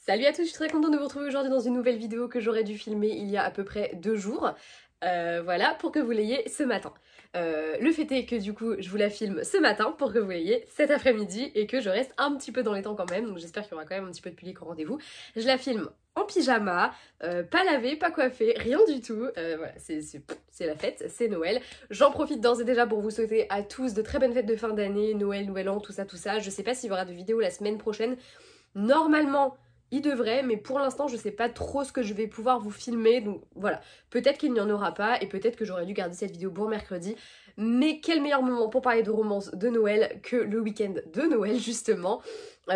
Salut à tous, je suis très contente de vous retrouver aujourd'hui dans une nouvelle vidéo que j'aurais dû filmer il y a à peu près 2 jours. Voilà, pour que vous l'ayez ce matin. Le fait est que du coup, je vous la filme ce matin pour que vous l'ayez cet après-midi et que je reste un petit peu dans les temps quand même, donc j'espère qu'il y aura quand même un petit peu de public au rendez-vous. Je la filme en pyjama, pas lavé, pas coiffé, rien du tout. Voilà, c'est la fête, c'est Noël. J'en profite d'ores et déjà pour vous souhaiter à tous de très bonnes fêtes de fin d'année, Noël, Nouvel An, tout ça, tout ça. Je sais pas s'il y aura de vidéos la semaine prochaine. Normalement, il devrait, mais pour l'instant, je sais pas trop ce que je vais pouvoir vous filmer, donc voilà. Peut-être qu'il n'y en aura pas, et peut-être que j'aurais dû garder cette vidéo pour mercredi. Mais quel meilleur moment pour parler de romance de Noël que le week-end de Noël, justement.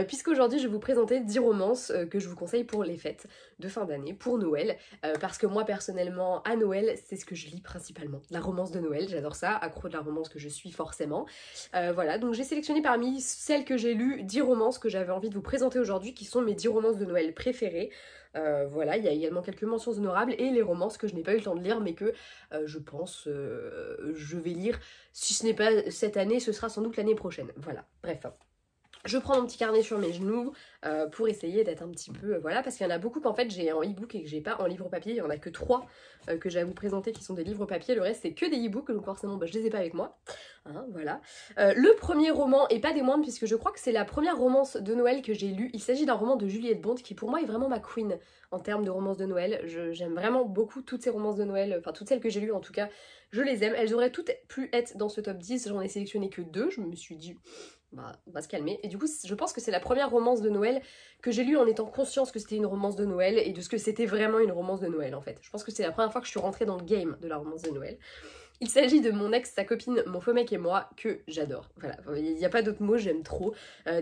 Puisqu'aujourd'hui, je vais vous présenter 10 romances que je vous conseille pour les fêtes de fin d'année, pour Noël. Parce que moi, personnellement, à Noël, c'est ce que je lis principalement. La romance de Noël, j'adore ça, accro de la romance que je suis forcément. Voilà, donc j'ai sélectionné parmi celles que j'ai lues 10 romances que j'avais envie de vous présenter aujourd'hui, qui sont mes 10 romances de Noël préférées. Voilà, il y a également quelques mentions honorables et les romances que je n'ai pas eu le temps de lire mais que je pense je vais lire. Si ce n'est pas cette année, ce sera sans doute l'année prochaine. Voilà, bref. Je prends mon petit carnet sur mes genoux pour essayer d'être un petit peu... voilà, parce qu'il y en a beaucoup qu'en fait j'ai en e-book et que j'ai pas en livre papier. Il y en a que 3 que j'ai à vous présenter qui sont des livres papier. Le reste c'est que des e-books, donc forcément bah, je les ai pas avec moi. Hein, voilà. Le premier roman, et pas des moindres, puisque je crois que c'est la première romance de Noël que j'ai lue. Il s'agit d'un roman de Juliette Bond qui pour moi est vraiment ma queen en termes de romances de Noël. J'aime vraiment beaucoup toutes ces romances de Noël, enfin toutes celles que j'ai lues en tout cas, je les aime. Elles auraient toutes pu être dans ce top 10, j'en ai sélectionné que 2, je me suis dit... bah, on va se calmer. Et du coup, je pense que c'est la première romance de Noël que j'ai lue en étant consciente que c'était une romance de Noël et de ce que c'était vraiment une romance de Noël en fait. Je pense que c'est la première fois que je suis rentrée dans le game de la romance de Noël. Il s'agit de Mon ex, sa copine, mon faux mec et moi, que j'adore. Voilà, il n'y a pas d'autre mot, j'aime trop.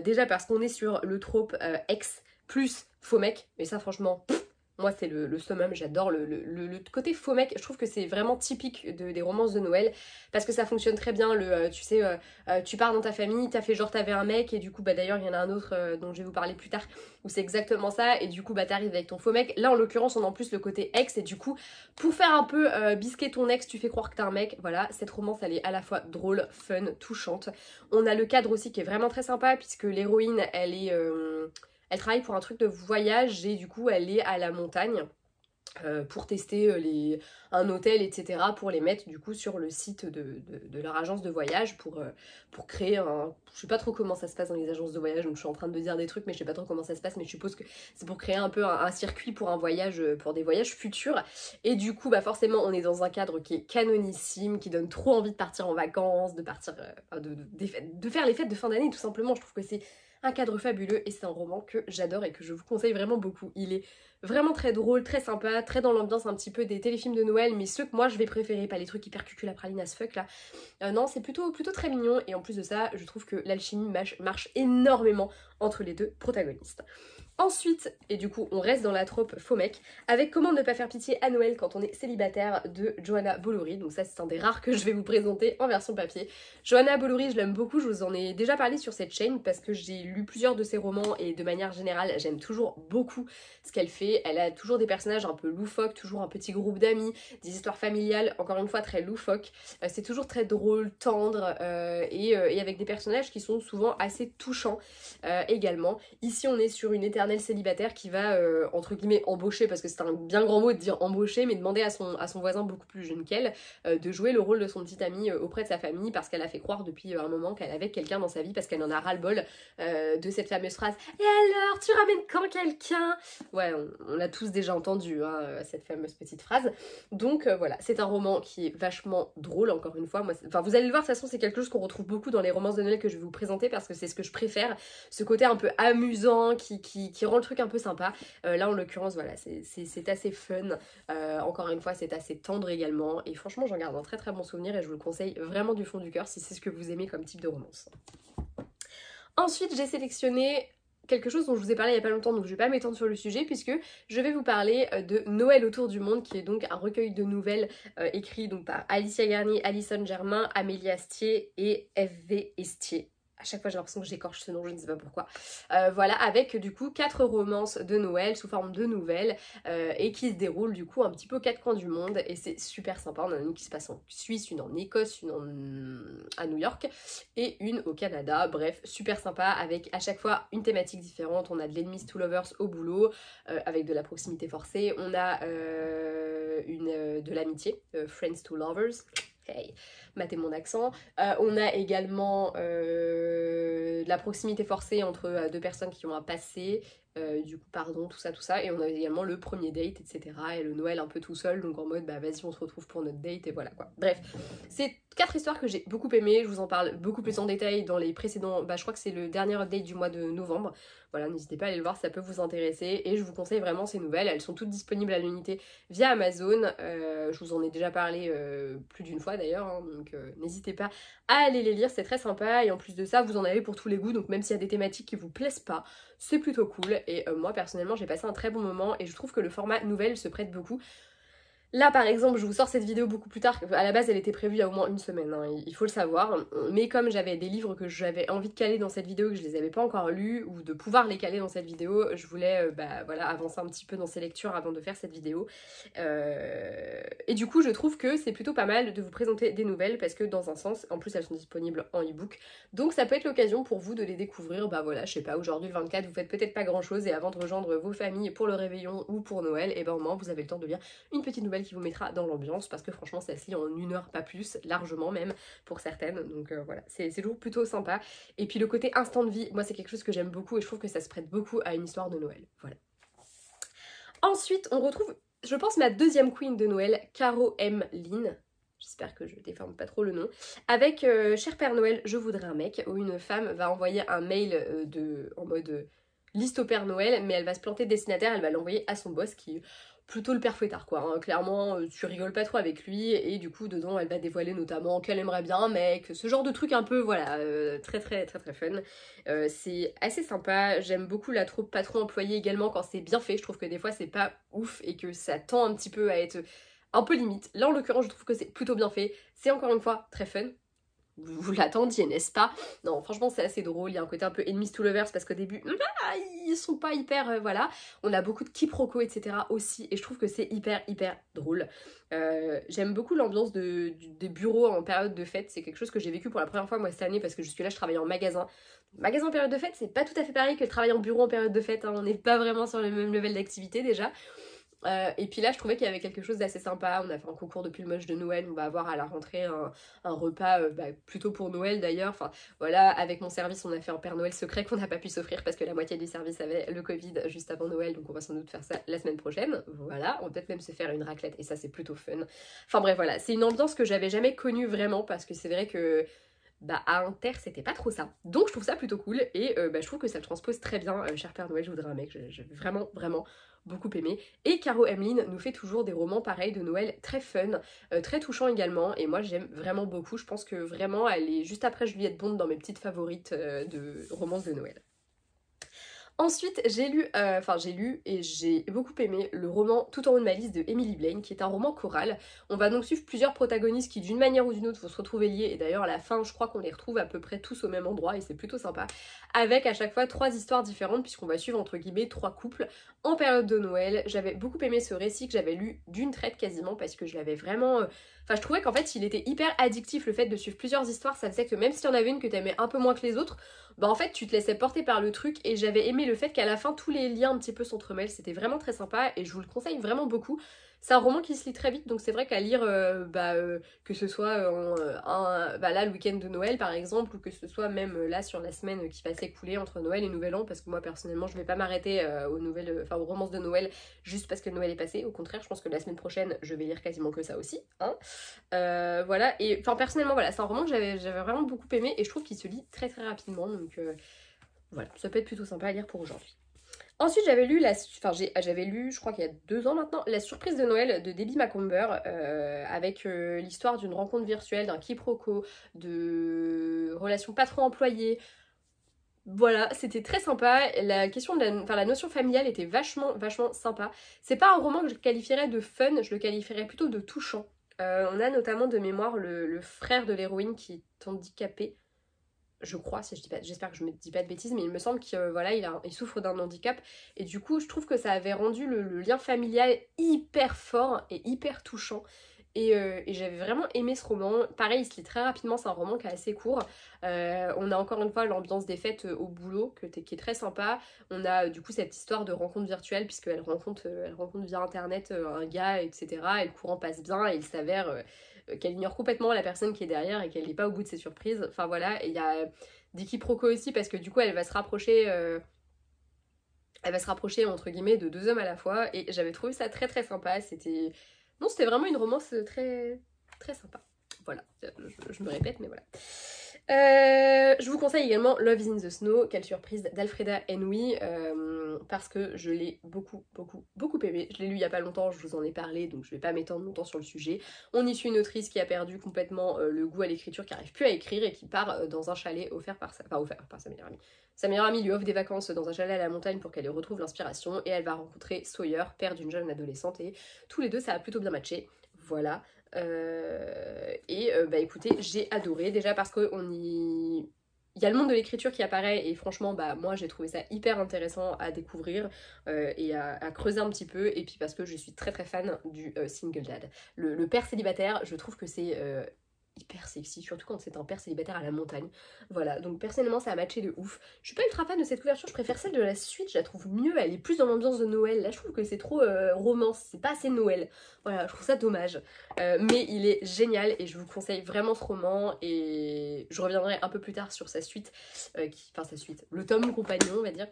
Déjà parce qu'on est sur le trope ex plus faux mec, et ça franchement... moi c'est le summum, j'adore le côté faux mec, je trouve que c'est vraiment typique des romances de Noël, parce que ça fonctionne très bien, tu sais, tu pars dans ta famille, t'as fait genre t'avais un mec, et du coup bah d'ailleurs il y en a un autre dont je vais vous parler plus tard, où c'est exactement ça, et du coup bah t'arrives avec ton faux mec, là en l'occurrence on a en plus le côté ex, et du coup pour faire un peu bisquer ton ex, tu fais croire que t'as un mec, voilà, cette romance elle est à la fois drôle, fun, touchante, on a le cadre aussi qui est vraiment très sympa, puisque l'héroïne elle est... elle travaille pour un truc de voyage et du coup elle est à la montagne pour tester un hôtel etc. pour les mettre du coup sur le site de leur agence de voyage pour créer un... je sais pas trop comment ça se passe dans les agences de voyage donc je suis en train de dire des trucs mais je sais pas trop comment ça se passe mais je suppose que c'est pour créer un peu un circuit pour un voyage, pour des voyages futurs et du coup bah forcément on est dans un cadre qui est canonissime, qui donne trop envie de partir en vacances, de partir de faire les fêtes de fin d'année tout simplement. Je trouve que c'est un cadre fabuleux et c'est un roman que j'adore et que je vous conseille vraiment beaucoup. Il est vraiment très drôle, très sympa, très dans l'ambiance un petit peu des téléfilms de Noël, mais ceux que moi je vais préférer, pas les trucs hyper cucul à praline as fuck là. Non, c'est plutôt très mignon et en plus de ça, je trouve que l'alchimie marche énormément entre les deux protagonistes. Ensuite, et du coup on reste dans la trope faux mec, avec Comment ne pas faire pitié à Noël quand on est célibataire de Johanna Bolouri. Donc ça c'est un des rares que je vais vous présenter en version papier. Johanna Bolouri je l'aime beaucoup, je vous en ai déjà parlé sur cette chaîne parce que j'ai lu plusieurs de ses romans et de manière générale j'aime toujours beaucoup ce qu'elle fait. Elle a toujours des personnages un peu loufoques, toujours un petit groupe d'amis, des histoires familiales encore une fois très loufoques. C'est toujours très drôle, tendre et avec des personnages qui sont souvent assez touchants également. Ici on est sur une éternelle célibataire qui va entre guillemets embaucher, parce que c'est un bien grand mot de dire embaucher, mais demander à son voisin beaucoup plus jeune qu'elle de jouer le rôle de son petit ami auprès de sa famille parce qu'elle a fait croire depuis un moment qu'elle avait quelqu'un dans sa vie, parce qu'elle en a ras-le-bol de cette fameuse phrase « Et alors, tu ramènes quand quelqu'un ?» Ouais, on l'a tous déjà entendu hein, cette fameuse petite phrase. Donc voilà, c'est un roman qui est vachement drôle encore une fois. Moi, enfin, vous allez le voir, de toute façon c'est quelque chose qu'on retrouve beaucoup dans les romances de Noël que je vais vous présenter parce que c'est ce que je préfère, ce côté un peu amusant qui rend le truc un peu sympa. Là en l'occurrence voilà, c'est assez fun, encore une fois c'est assez tendre également et franchement j'en garde un très très bon souvenir et je vous le conseille vraiment du fond du cœur si c'est ce que vous aimez comme type de romance. Ensuite j'ai sélectionné quelque chose dont je vous ai parlé il n'y a pas longtemps, donc je vais pas m'étendre sur le sujet puisque je vais vous parler de Noël autour du monde, qui est donc un recueil de nouvelles écrit donc par Alicia Garnier, Alison Germain, Amélie Astier et F.V. Estier. À chaque fois j'ai l'impression que j'écorche ce nom, je ne sais pas pourquoi. Voilà, avec du coup 4 romances de Noël sous forme de nouvelles et qui se déroulent du coup un petit peu aux 4 coins du monde et c'est super sympa. On en a une qui se passe en Suisse, une en Écosse, à New York et une au Canada. Bref, super sympa avec à chaque fois une thématique différente. On a de l'enemies to lovers au boulot avec de la proximité forcée. On a de l'amitié, friends to lovers. Hey, matez mon accent. On a également de la proximité forcée entre deux personnes qui ont un passé, du coup pardon, tout ça. Et on a également le premier date, etc. Et le Noël un peu tout seul, donc en mode bah vas-y on se retrouve pour notre date et voilà quoi. Bref, c'est 4 histoires que j'ai beaucoup aimées, je vous en parle beaucoup plus en détail dans les précédents, je crois que c'est le dernier update du mois de novembre. Voilà, n'hésitez pas à aller le voir, ça peut vous intéresser et je vous conseille vraiment ces nouvelles, elles sont toutes disponibles à l'unité via Amazon, je vous en ai déjà parlé plus d'une fois d'ailleurs, hein, donc n'hésitez pas à aller les lire, c'est très sympa et en plus de ça vous en avez pour tous les goûts, donc même s'il y a des thématiques qui vous plaisent pas, c'est plutôt cool et moi personnellement j'ai passé un très bon moment et je trouve que le format nouvelle se prête beaucoup. Là par exemple je vous sors cette vidéo beaucoup plus tard, à la base elle était prévue il y a au moins une semaine, hein, il faut le savoir, mais comme j'avais des livres que j'avais envie de caler dans cette vidéo, que je les avais pas encore lus, ou de pouvoir les caler dans cette vidéo, je voulais voilà, avancer un petit peu dans ces lectures avant de faire cette vidéo. Et du coup je trouve que c'est plutôt pas mal de vous présenter des nouvelles, parce que dans un sens, en plus elles sont disponibles en e-book, donc ça peut être l'occasion pour vous de les découvrir, voilà, je sais pas, aujourd'hui le 24 vous faites peut-être pas grand chose, et avant de rejoindre vos familles pour le réveillon ou pour Noël, et au moins vous avez le temps de lire une petite nouvelle qui vous mettra dans l'ambiance parce que franchement ça se lit en 1 heure, pas plus, largement même pour certaines, donc voilà, c'est toujours plutôt sympa. Et puis le côté instant de vie, moi c'est quelque chose que j'aime beaucoup et je trouve que ça se prête beaucoup à une histoire de Noël, voilà. Ensuite on retrouve, je pense, ma deuxième queen de Noël, Caro M. Lynn. J'espère que je déforme pas trop le nom, avec Cher Père Noël, je voudrais un mec, où une femme va envoyer un mail en mode liste au Père Noël, mais elle va se planter de destinataire, elle va l'envoyer à son boss qui plutôt le père fouettard quoi, hein. Clairement tu rigoles pas trop avec lui et du coup dedans elle va dévoiler notamment qu'elle aimerait bien un mec, ce genre de truc un peu voilà, très fun. C'est assez sympa, j'aime beaucoup la troupe patron-employé également quand c'est bien fait, je trouve que des fois c'est pas ouf et que ça tend un petit peu à être un peu limite. Là en l'occurrence je trouve que c'est plutôt bien fait, c'est encore une fois très fun. Vous l'attendiez, n'est-ce pas? Non, franchement, c'est assez drôle. Il y a un côté un peu enemies to lovers parce qu'au début, ils sont pas hyper... voilà. On a beaucoup de quiproquos, etc. aussi. Et je trouve que c'est hyper drôle. J'aime beaucoup l'ambiance des bureaux en période de fête. C'est quelque chose que j'ai vécu pour la première fois, moi, cette année, parce que jusque-là, je travaillais en magasin. Magasin en période de fête, c'est pas tout à fait pareil que le travail en bureau en période de fête, hein. On n'est pas vraiment sur le même level d'activité, déjà. Et puis là je trouvais qu'il y avait quelque chose d'assez sympa, on a fait un concours de pull moche de Noël, on va avoir à la rentrée un repas plutôt pour Noël d'ailleurs, enfin voilà, avec mon service on a fait un Père Noël secret qu'on n'a pas pu s'offrir parce que la moitié du service avait le Covid juste avant Noël, donc on va sans doute faire ça la semaine prochaine, voilà, on va peut-être même se faire une raclette et ça c'est plutôt fun. Enfin bref voilà, c'est une ambiance que j'avais jamais connue vraiment parce que c'est vrai que à Inter c'était pas trop ça, donc je trouve ça plutôt cool et je trouve que ça le transpose très bien. Cher Père Noël je voudrais un mec, j'ai vraiment beaucoup aimé. Et Caro Emeline nous fait toujours des romans pareils de Noël très fun, très touchants également, et moi j'aime vraiment beaucoup. Je pense que vraiment elle est juste après Juliette Bond dans mes petites favorites de romances de Noël. Ensuite, j'ai lu et j'ai beaucoup aimé le roman Tout en haut de ma liste de Emily Blaine, qui est un roman choral. On va donc suivre plusieurs protagonistes qui d'une manière ou d'une autre vont se retrouver liés, et d'ailleurs à la fin je crois qu'on les retrouve à peu près tous au même endroit et c'est plutôt sympa, avec à chaque fois 3 histoires différentes puisqu'on va suivre entre guillemets 3 couples en période de Noël. J'avais beaucoup aimé ce récit que j'avais lu d'une traite quasiment parce que je l'avais vraiment... Enfin je trouvais qu'en fait il était hyper addictif, le fait de suivre plusieurs histoires, ça faisait que même si y en avait une que t'aimais un peu moins que les autres, en fait tu te laissais porter par le truc, et j'avais aimé le fait qu'à la fin tous les liens un petit peu s'entremêlent, c'était vraiment très sympa et je vous le conseille vraiment beaucoup. C'est un roman qui se lit très vite, donc c'est vrai qu'à lire que ce soit là le week-end de Noël par exemple, ou que ce soit même là sur la semaine qui va s'écouler entre Noël et Nouvel An, parce que moi personnellement je vais pas m'arrêter aux romances de Noël juste parce que Noël est passé, au contraire je pense que la semaine prochaine je vais lire quasiment que ça aussi, hein. Voilà, et enfin personnellement voilà, c'est un roman que j'avais vraiment beaucoup aimé et je trouve qu'il se lit très rapidement, donc voilà, ça peut être plutôt sympa à lire pour aujourd'hui. Ensuite j'avais lu, je crois qu'il y a 2 ans maintenant, La surprise de Noël de Debbie Macomber, avec l'histoire d'une rencontre virtuelle, d'un quiproquo, de relations patron-employé. Voilà, c'était très sympa, la question de la notion familiale était vachement sympa. C'est pas un roman que je qualifierais de fun, je le qualifierais plutôt de touchant. On a notamment de mémoire le frère de l'héroïne qui est handicapé. je crois, si je dis pas, j'espère que je me dis pas de bêtises, mais il me semble qu'il voilà, il souffre d'un handicap, et du coup je trouve que ça avait rendu le lien familial hyper fort et hyper touchant. Et j'avais vraiment aimé ce roman. Pareil, il se lit très rapidement, c'est un roman qui est assez court. On a encore une fois l'ambiance des fêtes au boulot qui est très sympa. On a du coup cette histoire de rencontre virtuelle, puisqu'elle rencontre via internet un gars, etc. Et le courant passe bien, et il s'avère qu'elle ignore complètement la personne qui est derrière et qu'elle n'est pas au bout de ses surprises. Enfin voilà, et il y a des quiproquos aussi, parce que du coup elle va se rapprocher entre guillemets de deux hommes à la fois, et j'avais trouvé ça très très sympa. C'était vraiment une romance très très sympa. Voilà, je me répète, mais voilà. Je vous conseille également Love is in the Snow, quelle surprise, d'Alfreda Henwy, parce que je l'ai beaucoup aimé. Je l'ai lu il y a pas longtemps, je vous en ai parlé, donc je vais pas m'étendre longtemps sur le sujet. On y suit une autrice qui a perdu complètement le goût à l'écriture, qui arrive plus à écrire, et qui part dans un chalet offert par sa meilleure amie. Sa meilleure amie lui offre des vacances dans un chalet à la montagne pour qu'elle y retrouve l'inspiration, et elle va rencontrer Sawyer, père d'une jeune adolescente, et tous les deux ça a plutôt bien matché. Voilà. Bah écoutez, j'ai adoré, déjà parce que il y a le monde de l'écriture qui apparaît, et franchement bah moi j'ai trouvé ça hyper intéressant à découvrir et à creuser un petit peu, et puis parce que je suis très très fan du single dad, le père célibataire. Je trouve que c'est hyper sexy, surtout quand c'est un père célibataire à la montagne. Voilà, donc personnellement ça a matché de ouf. Je suis pas ultra fan de cette couverture, je préfère celle de la suite, je la trouve mieux, elle est plus dans l'ambiance de Noël. Là je trouve que c'est trop romance, c'est pas assez Noël. Voilà, je trouve ça dommage. Mais il est génial, et je vous conseille vraiment ce roman, et je reviendrai un peu plus tard sur sa suite, sa suite, le tome compagnon on va dire,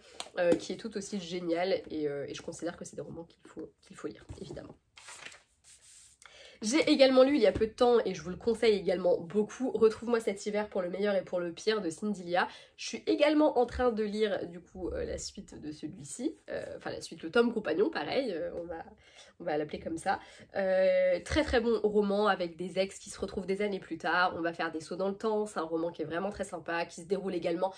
qui est tout aussi génial, et je considère que c'est des romans qu'il faut lire, évidemment. J'ai également lu il y a peu de temps, et je vous le conseille également beaucoup, Retrouve-moi cet hiver pour le meilleur et pour le pire de Cindy Lia. Je suis également en train de lire du coup la suite de celui-ci, la suite, le tome compagnon, pareil, on va l'appeler comme ça. Très très bon roman avec des ex qui se retrouvent des années plus tard, on va faire des sauts dans le temps, c'est un roman qui est vraiment très sympa, qui se déroule également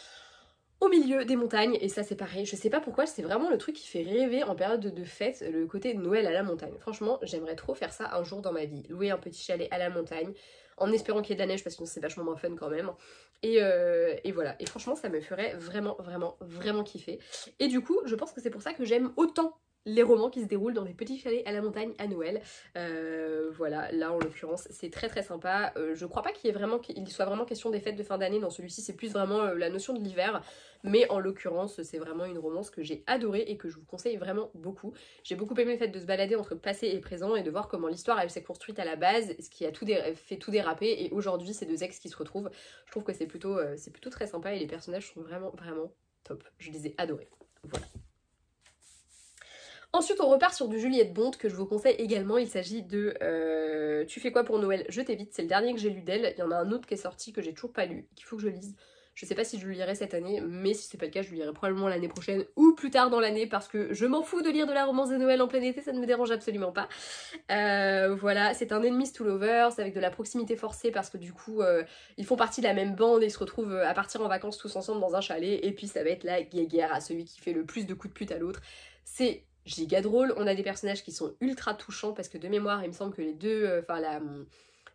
au milieu des montagnes, et ça c'est pareil, je sais pas pourquoi, c'est vraiment le truc qui fait rêver en période de fête, le côté Noël à la montagne. Franchement, j'aimerais trop faire ça un jour dans ma vie, louer un petit chalet à la montagne, en espérant qu'il y ait de la neige, parce que c'est vachement moins fun quand même. Et voilà, et franchement ça me ferait vraiment kiffer. Et du coup, je pense que c'est pour ça que j'aime autant les romans qui se déroulent dans des petits chalets à la montagne à Noël. Voilà, là en l'occurrence c'est très très sympa. Je crois pas qu'il soit vraiment question des fêtes de fin d'année dans celui-ci, c'est plus vraiment la notion de l'hiver, mais en l'occurrence c'est vraiment une romance que j'ai adorée et que je vous conseille vraiment beaucoup. J'ai beaucoup aimé le fait de se balader entre passé et présent, et de voir comment l'histoire elle s'est construite à la base, ce qui a fait tout déraper, et aujourd'hui ces deux ex qui se retrouvent. Je trouve que c'est plutôt très sympa, et les personnages sont vraiment top, je les ai adorés. Voilà. Ensuite on repart sur du Juliette Bond que je vous conseille également, il s'agit de Tu fais quoi pour Noël, je t'évite, c'est le dernier que j'ai lu d'elle. Il y en a un autre qui est sorti que j'ai toujours pas lu, qu'il faut que je lise. Je sais pas si je le lirai cette année, mais si c'est pas le cas je le lirai probablement l'année prochaine ou plus tard dans l'année, parce que je m'en fous de lire de la romance de Noël en plein été, ça ne me dérange absolument pas. Voilà, c'est un enemies to lovers avec de la proximité forcée, parce que du coup ils font partie de la même bande et ils se retrouvent à partir en vacances tous ensemble dans un chalet, et puis ça va être la guéguerre à celui qui fait le plus de coups de pute à l'autre. C'est giga drôle, on a des personnages qui sont ultra touchants, parce que de mémoire il me semble que les deux,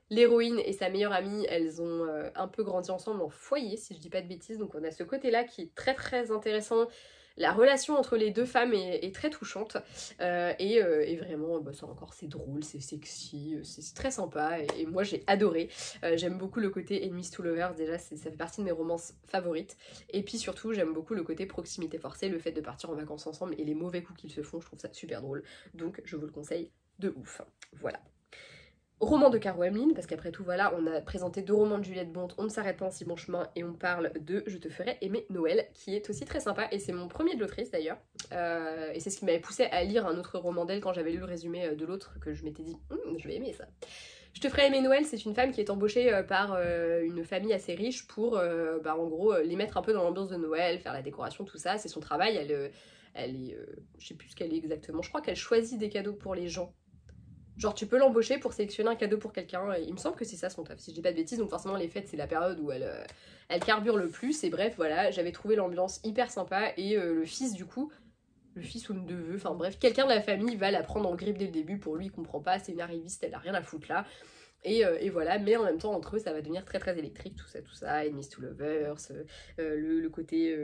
l'héroïne et sa meilleure amie, elles ont un peu grandi ensemble en foyer si je dis pas de bêtises, donc on a ce côté là qui est très très intéressant. La relation entre les deux femmes est très touchante, et vraiment ça encore c'est drôle, c'est sexy, c'est très sympa, et moi j'ai adoré. J'aime beaucoup le côté enemies to lovers, déjà ça fait partie de mes romances favorites, et puis surtout j'aime beaucoup le côté proximité forcée, le fait de partir en vacances ensemble et les mauvais coups qu'ils se font, je trouve ça super drôle, donc je vous le conseille de ouf. Voilà. Roman de Caro Emeline, parce qu'après tout voilà, on a présenté deux romans de Juliette Bond, on ne s'arrête pas en si bon chemin, et on parle de Je te ferai aimer Noël, qui est aussi très sympa, et c'est mon premier de l'autrice d'ailleurs, et c'est ce qui m'avait poussé à lire un autre roman d'elle quand j'avais lu le résumé de l'autre, que je m'étais dit je vais aimer ça. Je te ferai aimer Noël, c'est une femme qui est embauchée par une famille assez riche pour en gros les mettre un peu dans l'ambiance de Noël, faire la décoration, tout ça, c'est son travail. Elle est je sais plus ce qu'elle est exactement, je crois qu'elle choisit des cadeaux pour les gens. Genre tu peux l'embaucher pour sélectionner un cadeau pour quelqu'un, il me semble que c'est ça son taf, si je dis pas de bêtises, donc forcément les fêtes c'est la période où elle carbure le plus, et bref voilà, j'avais trouvé l'ambiance hyper sympa, et le fils du coup, le fils ou le neveu, enfin bref, quelqu'un de la famille va la prendre en grippe dès le début, pour lui il comprend pas, c'est une arriviste, elle a rien à foutre là. Et voilà, mais en même temps entre eux ça va devenir très très électrique, tout ça, Enemies to Lovers, le côté...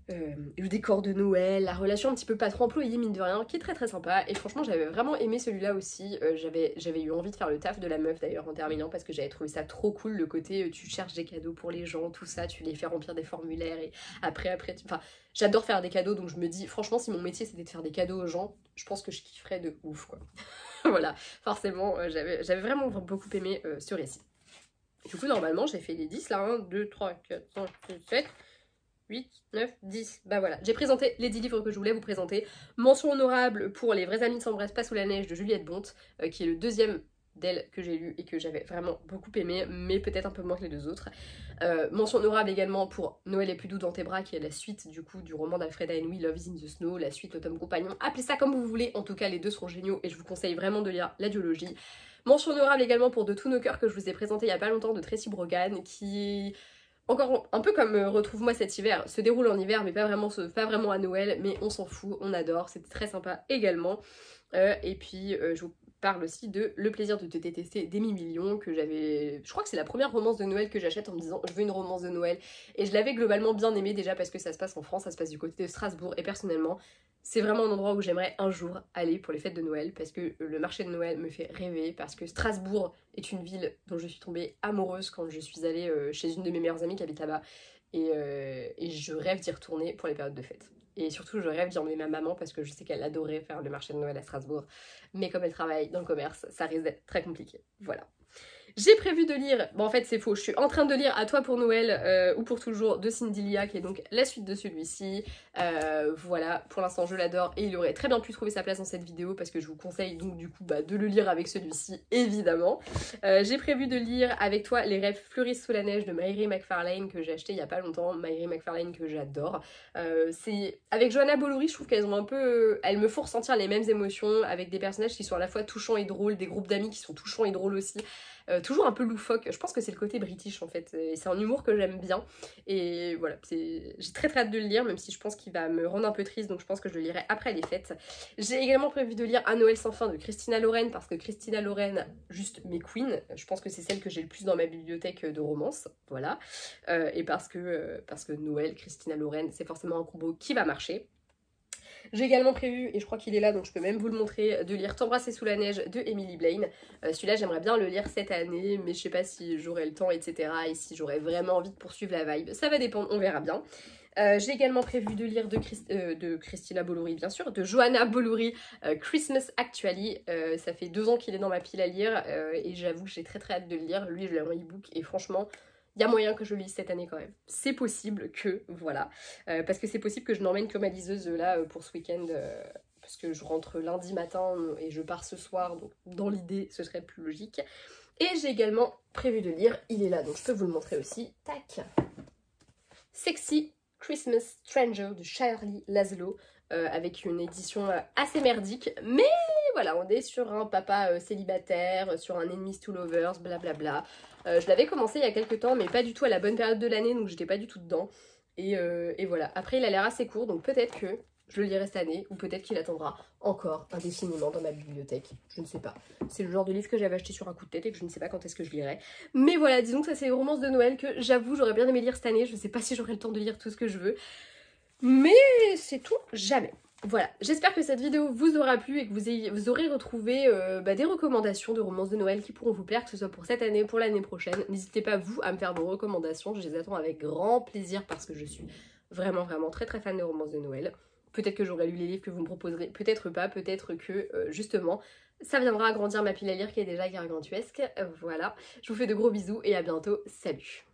le décor de Noël, la relation un petit peu patron-employé mine de rien, qui est très très sympa. Et franchement j'avais vraiment aimé celui-là aussi. J'avais eu envie de faire le taf de la meuf d'ailleurs en terminant, parce que j'avais trouvé ça trop cool, le côté tu cherches des cadeaux pour les gens, tout ça, tu les fais remplir des formulaires et après enfin j'adore faire des cadeaux, donc je me dis franchement si mon métier c'était de faire des cadeaux aux gens, je pense que je kifferais de ouf quoi. Voilà, forcément j'avais vraiment beaucoup aimé ce récit. Du coup normalement j'ai fait les 10 là, 1, 2, 3, 4, 5, 6, 7... 8, 9, 10. Bah voilà, j'ai présenté les 10 livres que je voulais vous présenter. Mention honorable pour Les vrais amis ne s'embrassent pas sous la neige de Juliette Bonte, qui est le deuxième d'elle que j'ai lu et que j'avais vraiment beaucoup aimé, mais peut-être un peu moins que les deux autres. Mention honorable également pour Noël est plus doux dans tes bras, qui est la suite du coup du roman d'Alfreda Henry, Love is in the Snow, la suite, le tome compagnon, appelez ça comme vous voulez, en tout cas les deux sont géniaux et je vous conseille vraiment de lire la duologie. Mention honorable également pour De tous nos cœurs que je vous ai présenté il y a pas longtemps de Tracy Brogan, qui... Encore un peu comme Retrouve-moi cet hiver, se déroule en hiver mais pas vraiment à Noël, mais on s'en fout, on adore, c'était très sympa également. Et puis je vous parle aussi de Le plaisir de te détester d'Amy Million, que j'avais... Je crois que c'est la première romance de Noël que j'achète en me disant je veux une romance de Noël, et je l'avais globalement bien aimée déjà parce que ça se passe en France, ça se passe du côté de Strasbourg, et personnellement c'est vraiment un endroit où j'aimerais un jour aller pour les fêtes de Noël, parce que le marché de Noël me fait rêver, parce que Strasbourg est une ville dont je suis tombée amoureuse quand je suis allée chez une de mes meilleures amies qui habite là-bas, et je rêve d'y retourner pour les périodes de fête. Et surtout, je rêve d'y emmener ma maman parce que je sais qu'elle adorait faire le marché de Noël à Strasbourg. Mais comme elle travaille dans le commerce, ça risque d'être très compliqué. Voilà. J'ai prévu de lire, bon en fait c'est faux, je suis en train de lire À toi pour Noël ou pour toujours de Cindy Lia, qui est donc la suite de celui-ci. Voilà, pour l'instant je l'adore et il aurait très bien pu trouver sa place dans cette vidéo parce que je vous conseille donc du coup de le lire avec celui-ci évidemment. J'ai prévu de lire avec toi Les rêves fleurissent sous la neige de Mairi McFarlane, que j'ai acheté il y a pas longtemps, Mairi McFarlane que j'adore. C'est avec Johanna Bolouri, je trouve qu'elles ont un peu... Elles me font ressentir les mêmes émotions avec des personnages qui sont à la fois touchants et drôles, des groupes d'amis qui sont touchants et drôles aussi. Toujours un peu loufoque, je pense que c'est le côté british en fait, et c'est un humour que j'aime bien, et voilà, j'ai très très hâte de le lire, même si je pense qu'il va me rendre un peu triste, donc je pense que je le lirai après les fêtes. J'ai également prévu de lire Un Noël sans fin de Christina Loren, parce que Christina Loren, juste mes queens, je pense que c'est celle que j'ai le plus dans ma bibliothèque de romance, voilà, et parce que Noël, Christina Loren, c'est forcément un combo qui va marcher. J'ai également prévu, et je crois qu'il est là donc je peux même vous le montrer, de lire T'embrasser sous la neige de Emily Blaine. Celui-là j'aimerais bien le lire cette année, mais je sais pas si j'aurai le temps, etc. et si j'aurai vraiment envie de poursuivre la vibe. Ça va dépendre, on verra bien. J'ai également prévu de lire de Christina Bolouri bien sûr, de Johanna Bolouri, Christmas Actually. Ça fait 2 ans qu'il est dans ma pile à lire et j'avoue que j'ai très très hâte de le lire. Lui je l'ai en e-book et franchement... Il y a moyen que je le lise cette année quand même. C'est possible que, voilà. Parce que c'est possible que je n'emmène que ma liseuse là pour ce week-end. Parce que je rentre lundi matin et je pars ce soir. Donc dans l'idée, ce serait plus logique. Et j'ai également prévu de lire, il est là, donc je peux vous le montrer aussi. Tac. Sexy Christmas Stranger de Charlie Laszlo. Avec une édition assez merdique. Mais voilà, on est sur un papa célibataire, sur un Enemies to Lovers, blablabla. Je l'avais commencé il y a quelques temps, mais pas du tout à la bonne période de l'année, donc j'étais pas du tout dedans. Et voilà. Après, il a l'air assez court, donc peut-être que je le lirai cette année, ou peut-être qu'il attendra encore indéfiniment dans ma bibliothèque. Je ne sais pas. C'est le genre de livre que j'avais acheté sur un coup de tête et que je ne sais pas quand est-ce que je lirai. Mais voilà, disons que ça c'est les romances de Noël que j'avoue j'aurais bien aimé lire cette année. Je ne sais pas si j'aurai le temps de lire tout ce que je veux. Mais c'est tout jamais. Voilà, j'espère que cette vidéo vous aura plu et que vous aurez retrouvé des recommandations de romances de Noël qui pourront vous plaire, que ce soit pour cette année, pour l'année prochaine. N'hésitez pas vous à me faire vos recommandations, je les attends avec grand plaisir parce que je suis vraiment vraiment très très fan de romances de Noël. Peut-être que j'aurai lu les livres que vous me proposerez, peut-être pas, peut-être que justement ça viendra agrandir ma pile à lire qui est déjà gargantuesque. Voilà, je vous fais de gros bisous et à bientôt, salut!